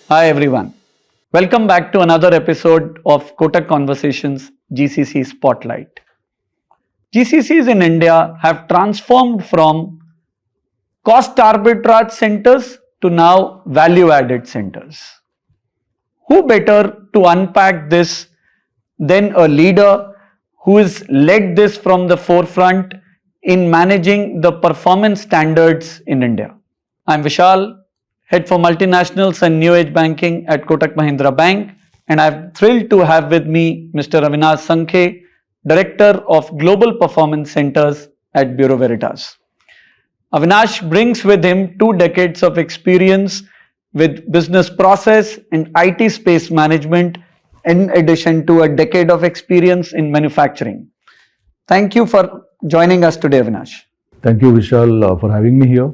Hi everyone. Welcome back to another episode of Kotak Konversations GCC Spotlight. GCCs in India have transformed from cost arbitrage centers to now value added centers. Who better to unpack this than a leader who has led this from the forefront in managing the performance standards in India? I'm Vishal, Head for Multinationals and New Age Banking at Kotak Mahindra Bank, and I'm thrilled to have with me Mr. Avinash Sankhe, Director of Global Performance Centers at Bureau Veritas. Avinash brings with him 2 decades of experience with business process and IT space management, in addition to a decade of experience in manufacturing. Thank you for joining us today, Avinash. Thank you, Vishal, for having me here.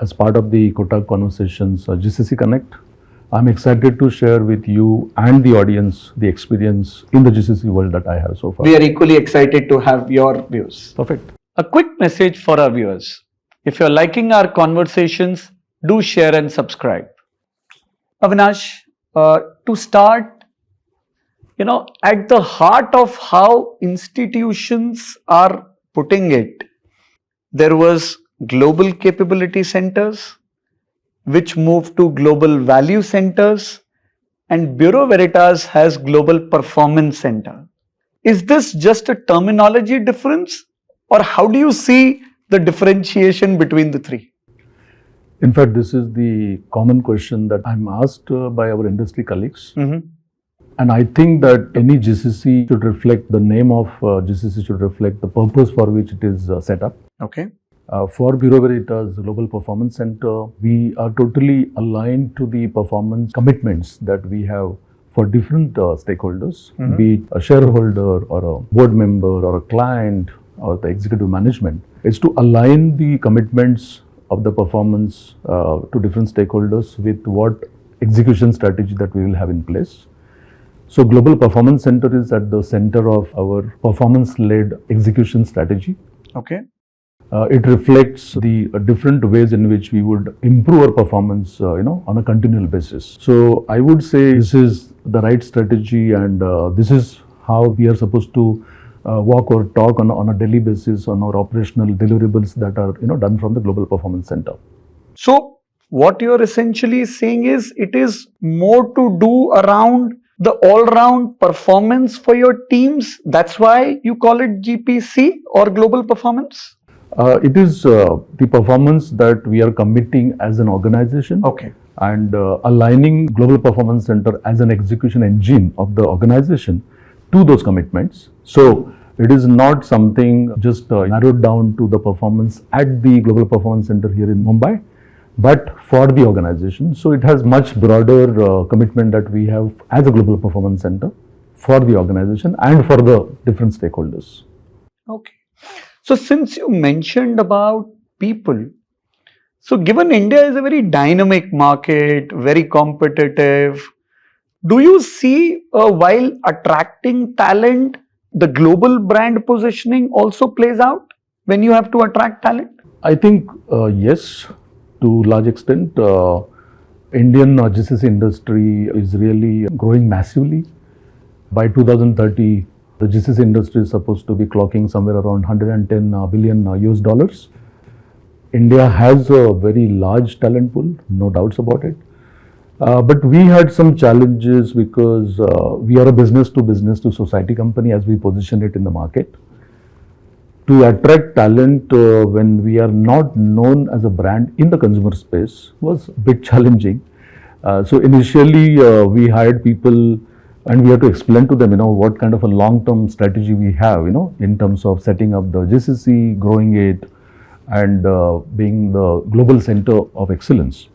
As part of the Kotak Konversations GCC Connect, I'm excited to share with you and the audience the experience in the GCC world that I have so far. We are equally excited to have your views. Perfect. A quick message for our viewers. If you're liking our conversations, do share and subscribe. Avinash, to start, at the heart of how institutions are putting it, there was global capability centers, which moved to global value centers, and Bureau Veritas has global performance center. Is this just a terminology difference, or how do you see the differentiation between the three? In fact, this is the common question that I'm asked by our industry colleagues. And I think that any GCC should reflect, the name of GCC should reflect the purpose for which it is set up. Okay. For Bureau Veritas Global Performance Center, we are totally aligned to the performance commitments that we have for different stakeholders, be it a shareholder or a board member or a client or the executive management, is to align the commitments of the performance to different stakeholders with what execution strategy that we will have in place. So Global Performance Center is at the center of our performance-led execution strategy. Okay. It reflects the different ways in which we would improve our performance, on a continual basis. So I would say this is the right strategy, and this is how we are supposed to walk or talk on a daily basis on our operational deliverables that are, done from the Global Performance Center. So what you're essentially saying is it is more to do around the all-round performance for your teams. That's why you call it GPC or Global Performance? It is the performance that we are committing as an organization. Okay. And aligning Global Performance Center as an execution engine of the organization to those commitments. So it is not something just narrowed down to the performance at the Global Performance Center here in Mumbai, but for the organization. So it has much broader commitment that we have as a Global Performance Center for the organization and for the different stakeholders. Okay. So since you mentioned about people, so given India is a very dynamic market, very competitive, do you see while attracting talent, the global brand positioning also plays out when you have to attract talent? I think yes, to large extent. Indian GCC industry is really growing massively. By 2030, the GCC industry is supposed to be clocking somewhere around 110 billion US dollars. India has a very large talent pool, no doubts about it. But we had some challenges because we are a business to society company as we position it in the market. To attract talent when we are not known as a brand in the consumer space was a bit challenging. So initially we hired people, and we have to explain to them, what kind of a long-term strategy we have, in terms of setting up the GCC, growing it, and being the global center of excellence.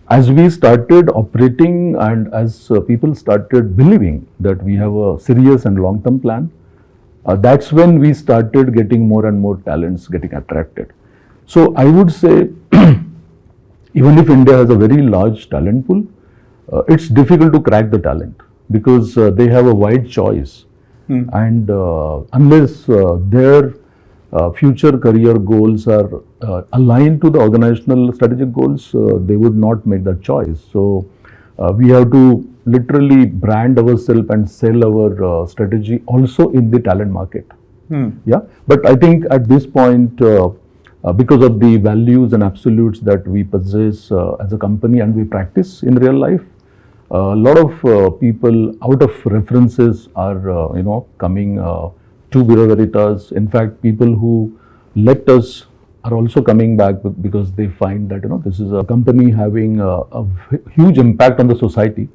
As we started operating and as people started believing that we have a serious and long-term plan, that's when we started getting more and more talents getting attracted. So I would say, even if India has a very large talent pool, it's difficult to crack the talent, because they have a wide choice. And unless their future career goals are aligned to the organizational strategic goals, they would not make that choice. So We have to literally brand ourselves and sell our strategy also in the talent market. Yeah, but I think at this point, because of the values and absolutes that we possess as a company and we practice in real life, a lot of people out of references are, coming to Bureau Veritas. In fact, people who left us are also coming back because they find that, this is a company having a huge impact on the society,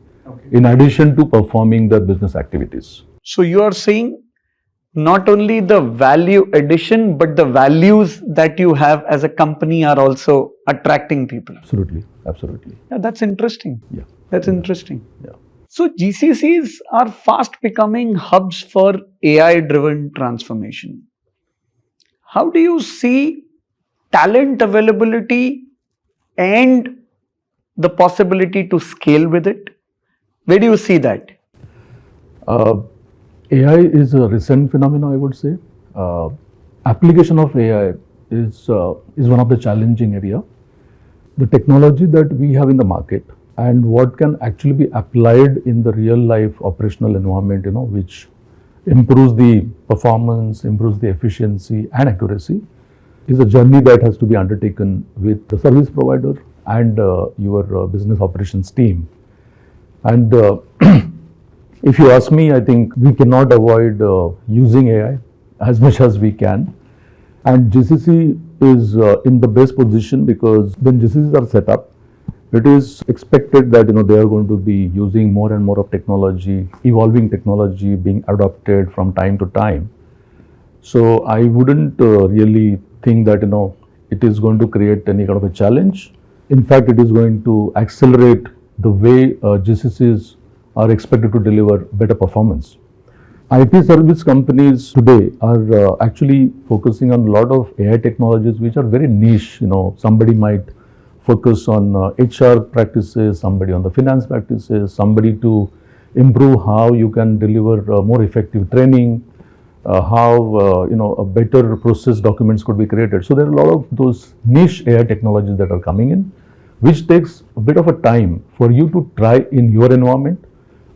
in addition to performing their business activities. So you are saying not only the value addition, but the values that you have as a company are also attracting people. Absolutely, absolutely. Yeah, that's interesting. Yeah. That's interesting. Yeah. So GCCs are fast becoming hubs for AI-driven transformation. How do you see talent availability and the possibility to scale with it? Where do you see that? AI is a recent phenomenon, I would say. Application of AI is one of the challenging area. The technology that we have in the market and what can actually be applied in the real life operational environment, which improves the performance, improves the efficiency and accuracy, is a journey that has to be undertaken with the service provider and your business operations team. And if you ask me, I think we cannot avoid using AI as much as we can. And GCC is in the best position because when GCCs are set up, it is expected that they are going to be using more and more of technology, evolving technology being adopted from time to time. So I wouldn't really think that it is going to create any kind of a challenge. In fact, it is going to accelerate the way GCCs are expected to deliver better performance. IT service companies today are actually focusing on a lot of AI technologies which are very niche. Somebody might focus on HR practices, somebody on the finance practices, somebody to improve how you can deliver more effective training, how a better process documents could be created. So there are a lot of those niche AI technologies that are coming in, which takes a bit of a time for you to try in your environment,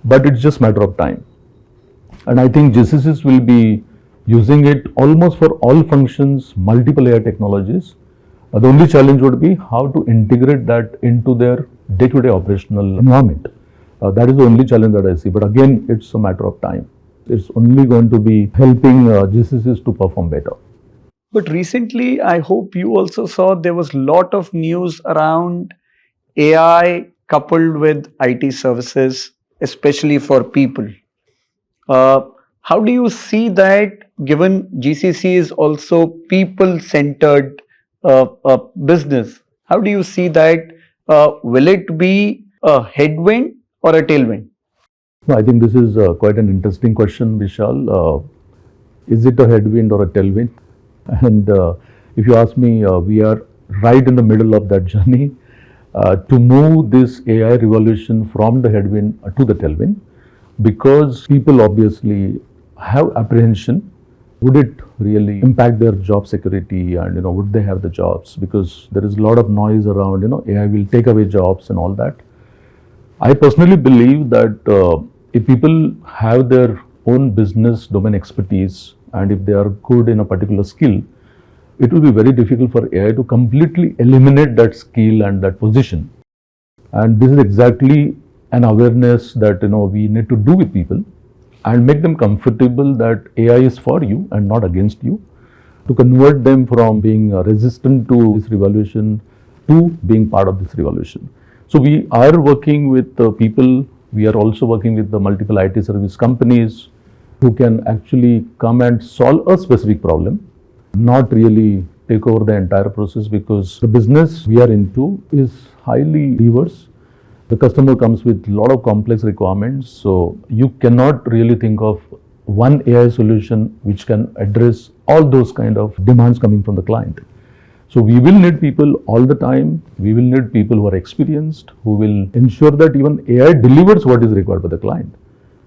but it's just a matter of time. And I think GCCs will be using it almost for all functions, multiple AI technologies. The only challenge would be how to integrate that into their day-to-day operational environment. That is the only challenge that I see. But again, it's a matter of time. It's only going to be helping GCCs to perform better. But recently, I hope you also saw there was a lot of news around AI coupled with IT services, especially for people. How do you see that, given GCC is also people-centered business? How do you see that? Will it be a headwind or a tailwind? No, I think this is quite an interesting question, Vishal. Is it a headwind or a tailwind? And if you ask me, we are right in the middle of that journey to move this AI revolution from the headwind to the tailwind, because people obviously have apprehension. Would it really impact their job security, and would they have the jobs? Because there is a lot of noise around AI will take away jobs and all that. I personally believe that if people have their own business domain expertise and if they are good in a particular skill, it will be very difficult for AI to completely eliminate that skill and that position. And this is exactly an awareness that we need to do with people and make them comfortable that AI is for you and not against you, to convert them from being resistant to this revolution to being part of this revolution. So we are working with people. We are also working with the multiple IT service companies who can actually come and solve a specific problem, not really take over the entire process, because the business we are into is highly diverse. The customer comes with a lot of complex requirements, so you cannot really think of one AI solution which can address all those kind of demands coming from the client. So we will need people all the time. We will need people who are experienced, who will ensure that even AI delivers what is required by the client.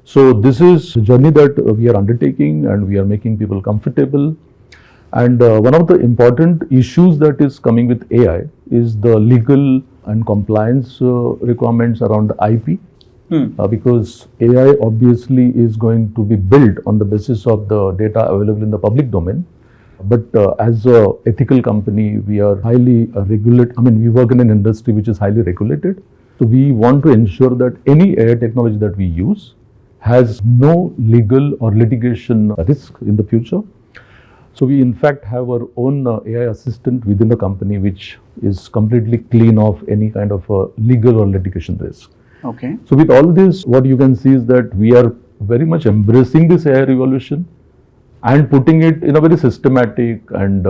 So this is a journey that we are undertaking, and we are making people comfortable. And one of the important issues that is coming with AI is the legal and compliance requirements around IP. Hmm. Because AI obviously is going to be built on the basis of the data available in the public domain. But as a ethical company, we are highly regulated. I mean, we work in an industry which is highly regulated. So we want to ensure that any AI technology that we use has no legal or litigation risk in the future. So we in fact have our own AI assistant within the company, which is completely clean of any kind of legal or litigation risk. Okay. So with all this, what you can see is that we are very much embracing this AI revolution and putting it in a very systematic and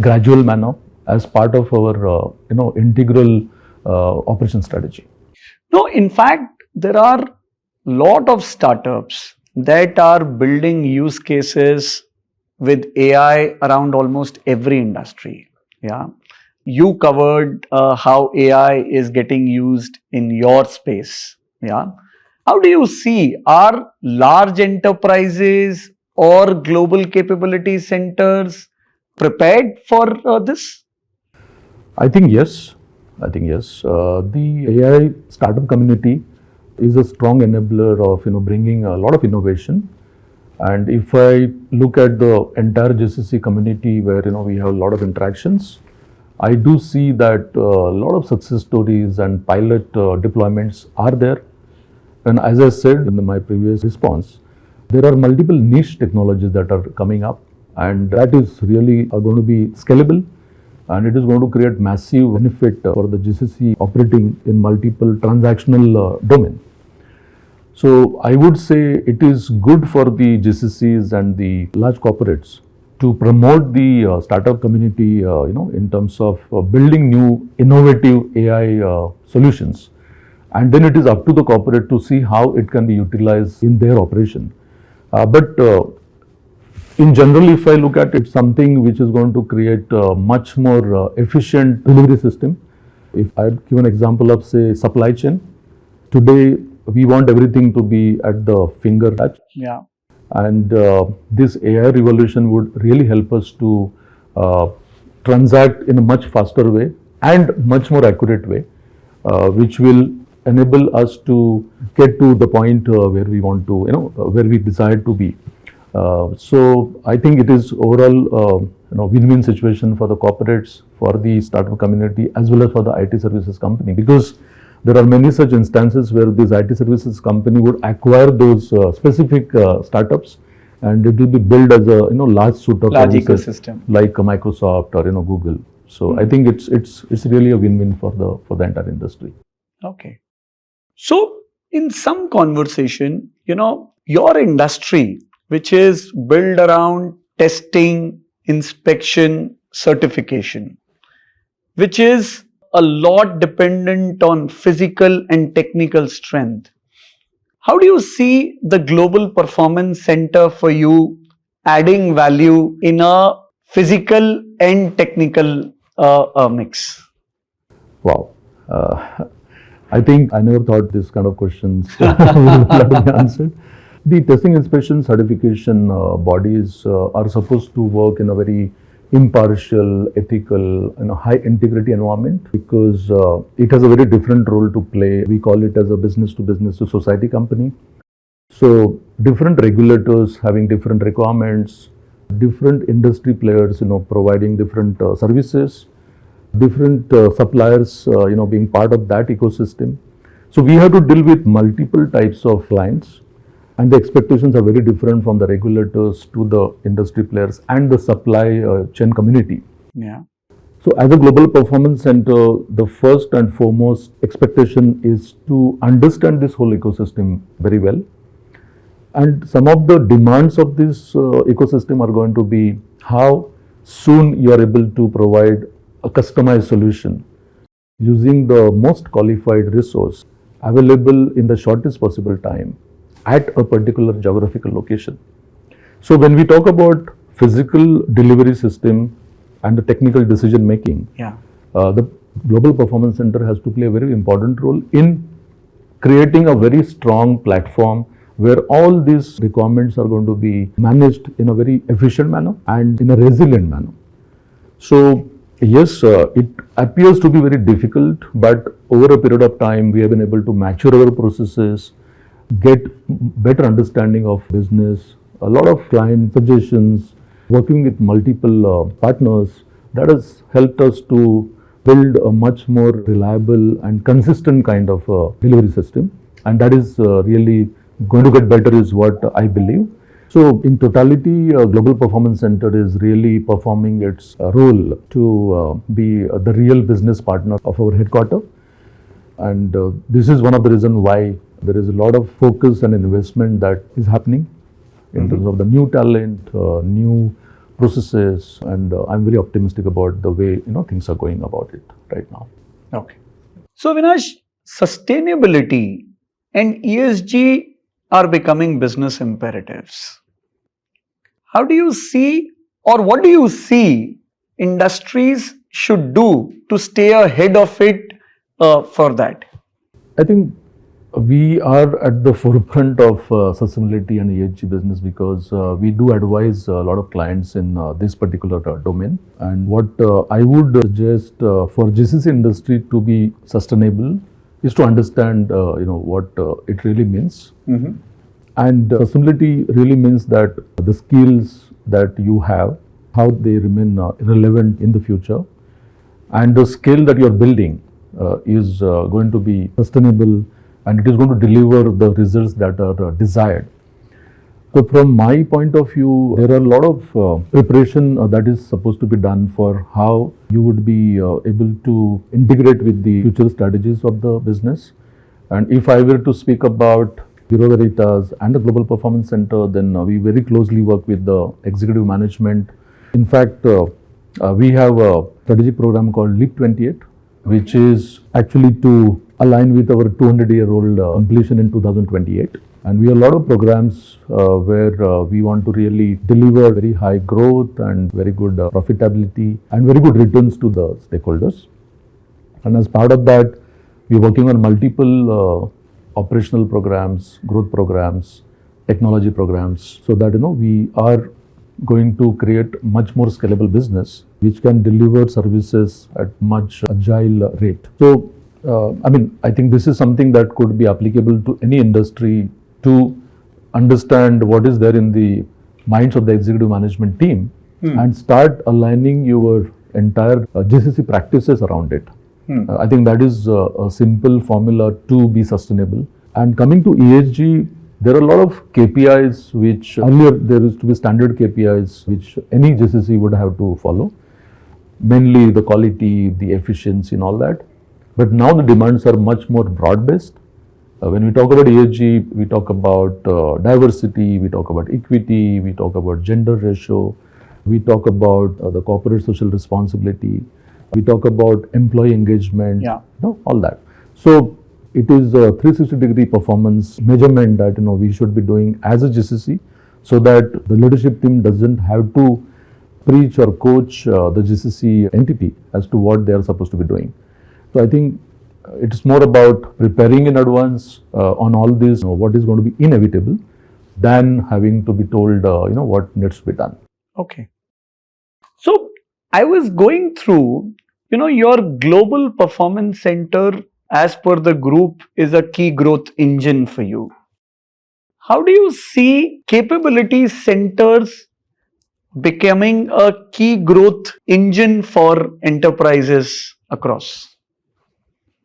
gradual manner as part of our integral operation strategy. No, in fact, there are lot of startups that are building use cases with AI around almost every industry. Yeah. You covered how AI is getting used in your space. Yeah. How do you see, are large enterprises or global capability centers prepared for this? I think yes. The AI startup community is a strong enabler of bringing a lot of innovation. And if I look at the entire GCC community where we have a lot of interactions, I do see that a lot of success stories and pilot deployments are there. And as I said in my previous response, there are multiple niche technologies that are coming up, and that is really going to be scalable, and it is going to create massive benefit for the GCC operating in multiple transactional domain. So I would say it is good for the GCCs and the large corporates to promote the startup community, in terms of building new innovative AI solutions. And then it is up to the corporate to see how it can be utilized in their operation. But in general, if I look at it, something which is going to create a much more efficient delivery system. If I give an example of, say, supply chain, today we want everything to be at the finger touch. Yeah. And this AI revolution would really help us to transact in a much faster way and much more accurate way, which will enable us to get to the point where we want to, where we desire to be. So I think it is overall, win-win situation for the corporates, for the startup community, as well as for the IT services company, because there are many such instances where this IT services company would acquire those specific startups, and it will be built as a large suite of Large services ecosystem. like Microsoft or Google. So I think it's really a win-win for the entire industry. Okay. So in some conversation, your industry, which is built around testing, inspection, certification, which is a lot dependent on physical and technical strength. How do you see the global performance center for you adding value in a physical and technical mix? Wow. I think I never thought this kind of questions will have to be answered. The testing, inspection, certification bodies are supposed to work in a very impartial, ethical, high integrity environment, because it has a very different role to play. We call it as a business to society company. So different regulators having different requirements, different industry players, providing different services, different suppliers, being part of that ecosystem. So we have to deal with multiple types of clients, and the expectations are very different from the regulators to the industry players and the supply chain community. Yeah. So as a global performance center, the first and foremost expectation is to understand this whole ecosystem very well. And some of the demands of this ecosystem are going to be how soon you are able to provide a customized solution using the most qualified resource available in the shortest possible time at a particular geographical location. So when we talk about physical delivery system and the technical decision making, the Global Performance Center has to play a very important role in creating a very strong platform where all these requirements are going to be managed in a very efficient manner and in a resilient manner. So Yes, it appears to be very difficult, but over a period of time, we have been able to mature our processes, get better understanding of business, a lot of client suggestions, working with multiple partners. That has helped us to build a much more reliable and consistent kind of delivery system, and that is really going to get better, is what I believe. So, in totality, Global Performance Center is really performing its role to be the real business partner of our headquarters. And this is one of the reasons why there is a lot of focus and investment that is happening in terms of the new talent, new processes, and I'm very optimistic about the way things are going about it right now. Okay. So, Avinash, sustainability and ESG are becoming business imperatives. How do you see, or what do you see industries should do to stay ahead of it for that? I think we are at the forefront of sustainability and ESG business because we do advise a lot of clients in this particular domain. And what I would suggest for GCC industry to be sustainable is to understand, what it really means. And sustainability really means that the skills that you have, how they remain relevant in the future, and the skill that you are building is going to be sustainable, and it is going to deliver the results that are desired. So from my point of view, there are a lot of preparation that is supposed to be done for how you would be able to integrate with the future strategies of the business. And if I were to speak about Bureau Veritas and the Global Performance Center, then we very closely work with the executive management. In fact, we have a strategic program called Leap 28, which is actually to align with our 200-year-old completion in 2028. And we have a lot of programs where we want to really deliver very high growth and very good profitability and very good returns to the stakeholders. And as part of that, we are working on multiple operational programs, growth programs, technology programs, so that we are going to create much more scalable business which can deliver services at much agile rate. So, I think this is something that could be applicable to any industry to understand what is there in the minds of the executive management team and start aligning your entire GCC practices around it. I think that is a simple formula to be sustainable. And coming to ESG, there are a lot of KPIs which earlier there used to be standard KPIs which any GCC would have to follow, mainly the quality, the efficiency and all that. But now the demands are much more broad-based. When we talk about ESG, we talk about diversity, we talk about equity, we talk about gender ratio, we talk about the corporate social responsibility, we talk about employee engagement, all that. So it is a 360-degree performance measurement that we should be doing as a GCC, so that the leadership team doesn't have to preach or coach the GCC entity as to what they are supposed to be doing. So I think it's more about preparing in advance on all this, what is going to be inevitable, than having to be told, what needs to be done. Okay. So I was going through, your Global Performance Center, as per the group, is a key growth engine for you. How do you see capability centers becoming a key growth engine for enterprises across?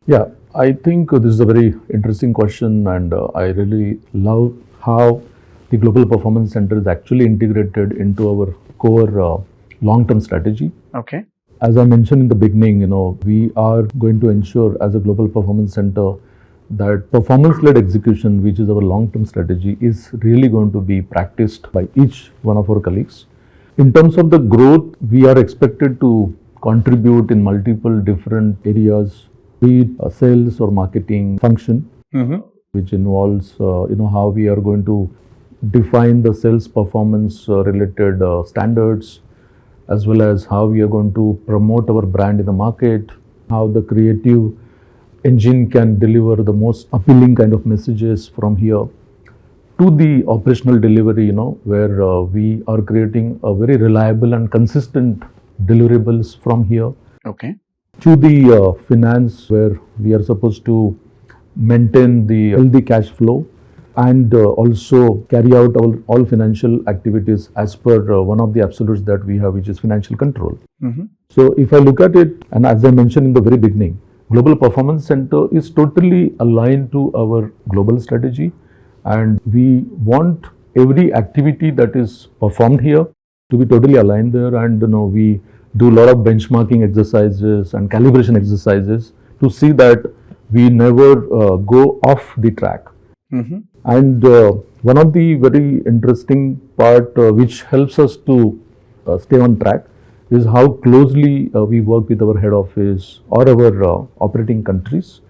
Yeah, I think this is a very interesting question, and I really love how the Global Performance Center is actually integrated into our core long-term strategy. Okay. As I mentioned in the beginning, we are going to ensure as a Global Performance Center that performance-led execution, which is our long-term strategy, is really going to be practiced by each one of our colleagues. In terms of the growth, we are expected to contribute in multiple different areas, be it a sales or marketing function, which involves, how we are going to define the sales performance related standards, as well as how we are going to promote our brand in the market, how the creative engine can deliver the most appealing kind of messages from here, to the operational delivery, where we are creating a very reliable and consistent deliverables from here, Okay. to the finance where we are supposed to maintain the healthy cash flow and also carry out all financial activities as per one of the absolutes that we have, which is financial control. Mm-hmm. So if I look at it, and as I mentioned in the very beginning, Global Performance Center is totally aligned to our global strategy, and we want every activity that is performed here to be totally aligned there. And we do a lot of benchmarking exercises and calibration exercises to see that we never go off the track. Mm-hmm. And one of the very interesting part which helps us to stay on track is how closely we work with our head office or our operating countries.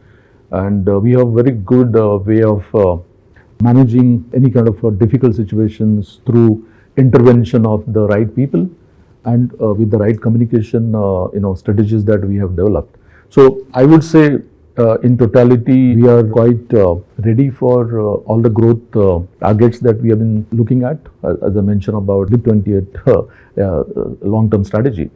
And we have very good way of managing any kind of difficult situations through intervention of the right people and with the right communication strategies that we have developed. So I would say in totality, we are quite ready for all the growth targets that we have been looking at, as I mentioned about the 28th long-term strategy.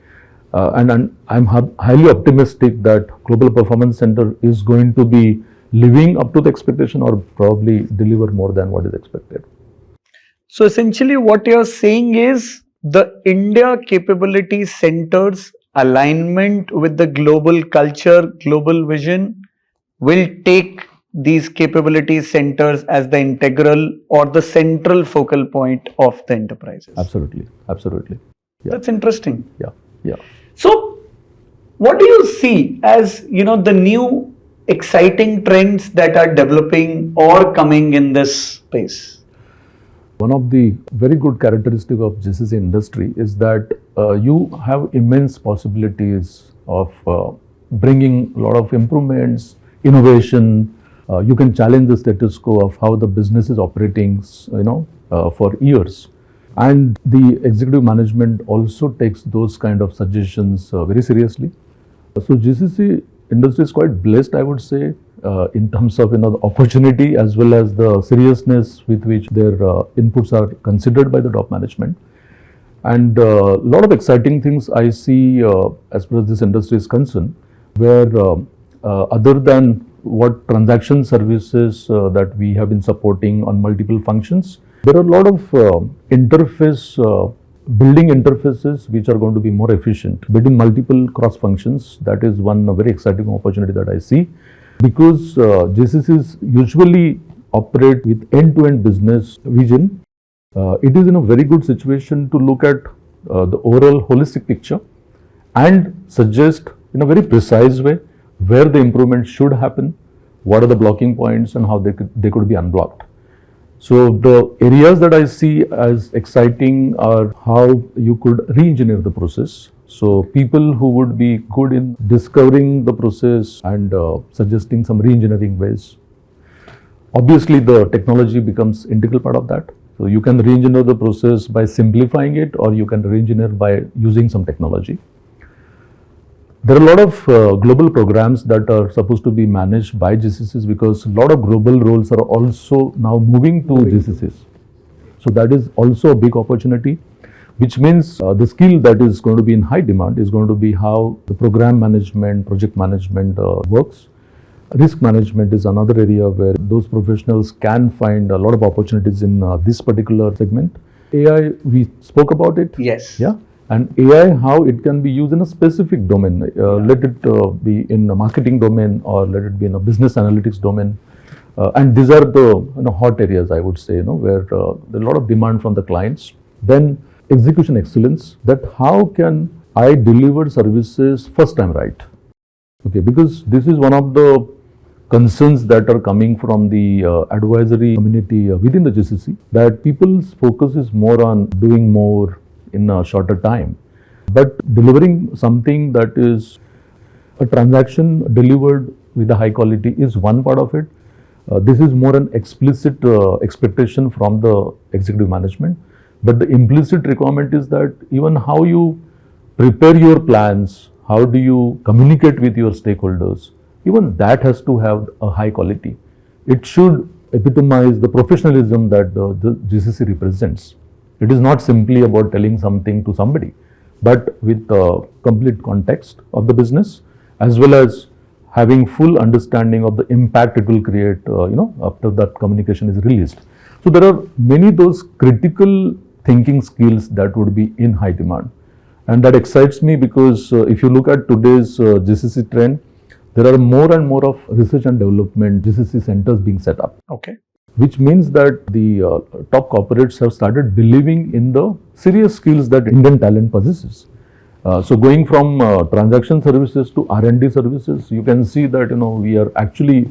And I'm highly optimistic that Global Performance Center is going to be living up to the expectation or probably deliver more than what is expected. So essentially what you're saying is the India capability centers alignment with the global culture, global vision will take these capability centers as the integral or the central focal point of the enterprises. Absolutely. Yeah. That's interesting. Yeah. So what do you see as the new exciting trends that are developing or coming in this space? One of the very good characteristics of GCC industry is that you have immense possibilities of bringing a lot of improvements, innovation. You can challenge the status quo of how the business is operating, for years. And the executive management also takes those kind of suggestions very seriously. So GCC industry is quite blessed, I would say, in terms of the opportunity as well as the seriousness with which their inputs are considered by the top management. And a lot of exciting things I see as far as this industry is concerned, where other than what transaction services that we have been supporting on multiple functions, there are a lot of building interfaces which are going to be more efficient, building multiple cross functions. That is one very exciting opportunity that I see, because GCCs usually operate with end-to-end business vision. It is in a very good situation to look at the overall holistic picture and suggest in a very precise way where the improvement should happen, what are the blocking points and how they could be unblocked. So the areas that I see as exciting are how you could re-engineer the process. So people who would be good in discovering the process and suggesting some re-engineering ways. Obviously the technology becomes integral part of that. So you can re-engineer the process by simplifying it, or you can re-engineer by using some technology. There are a lot of global programs that are supposed to be managed by GCCs, because a lot of global roles are also now moving to GCCs. So that is also a big opportunity, which means the skill that is going to be in high demand is going to be how the program management, project management works. Risk management is another area where those professionals can find a lot of opportunities in this particular segment. AI, we spoke about it. Yes. Yeah. And AI, how it can be used in a specific domain. Let it be in a marketing domain, or let it be in a business analytics domain. And these are the hot areas, I would say, where there's a lot of demand from the clients. Then execution excellence, that how can I deliver services first time right? Okay, because this is one of the concerns that are coming from the advisory community within the GCC, that people's focus is more on doing more in a shorter time. But delivering something that is a transaction delivered with a high quality is one part of it. This is more an explicit expectation from the executive management. But the implicit requirement is that even how you prepare your plans, how do you communicate with your stakeholders, even that has to have a high quality. It should epitomize the professionalism that the GCC represents. It is not simply about telling something to somebody, but with complete context of the business, as well as having full understanding of the impact it will create, after that communication is released. So there are many those critical thinking skills that would be in high demand. And that excites me because if you look at today's GCC trend, there are more and more of research and development GCC centers being set up. Okay. Which means that the top corporates have started believing in the serious skills that Indian talent possesses. So going from transaction services to R&D services, you can see that we are actually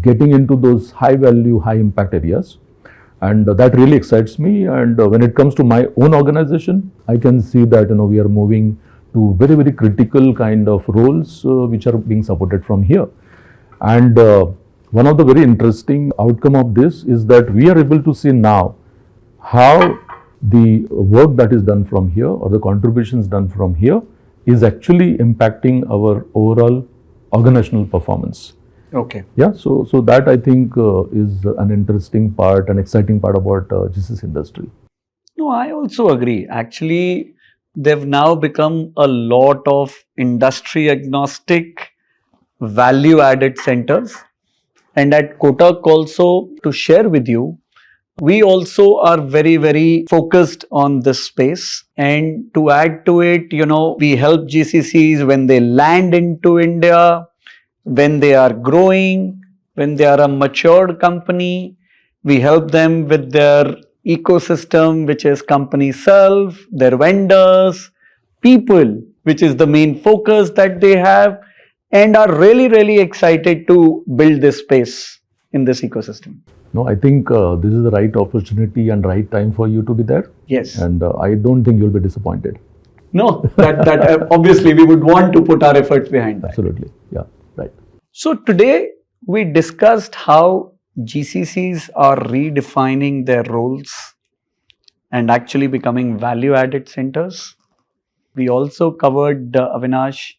getting into those high value, high impact areas. And that really excites me. And when it comes to my own organization, I can see that we are moving to very, very critical kind of roles which are being supported from here. And one of the very interesting outcome of this is that we are able to see now how the work that is done from here or the contributions done from here is actually impacting our overall organizational performance. Okay. Yeah, so that I think is an interesting part, an exciting part about GCC industry. No, I also agree. Actually, they've now become a lot of industry agnostic, value added centers. And at Kotak also, to share with you, we also are very, very focused on this space. And to add to it, we help GCCs when they land into India, when they are growing, when they are a matured company. We help them with their ecosystem, which is company self, their vendors, people, which is the main focus that they have, and are really, really excited to build this space in this ecosystem. No, I think this is the right opportunity and right time for you to be there. Yes. And I don't think you'll be disappointed. No, that obviously we would want to put our efforts behind that. Absolutely. Yeah, right. So today we discussed how GCCs are redefining their roles and actually becoming value-added centers. We also covered, Avinash,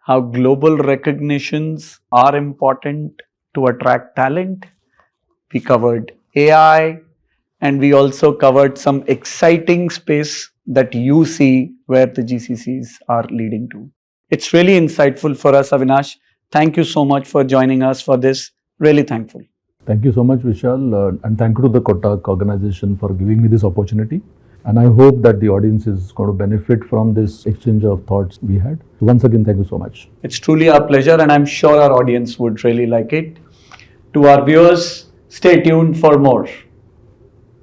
how global recognitions are important to attract talent. We covered AI, and we also covered some exciting space that you see where the GCCs are leading to. It's really insightful for us, Avinash. Thank you so much for joining us for this. Really thankful. Thank you so much, Vishal, and thank you to the Kotak organization for giving me this opportunity. And I hope that the audience is going to benefit from this exchange of thoughts we had. Once again, thank you so much. It's truly our pleasure, and I'm sure our audience would really like it. To our viewers, stay tuned for more.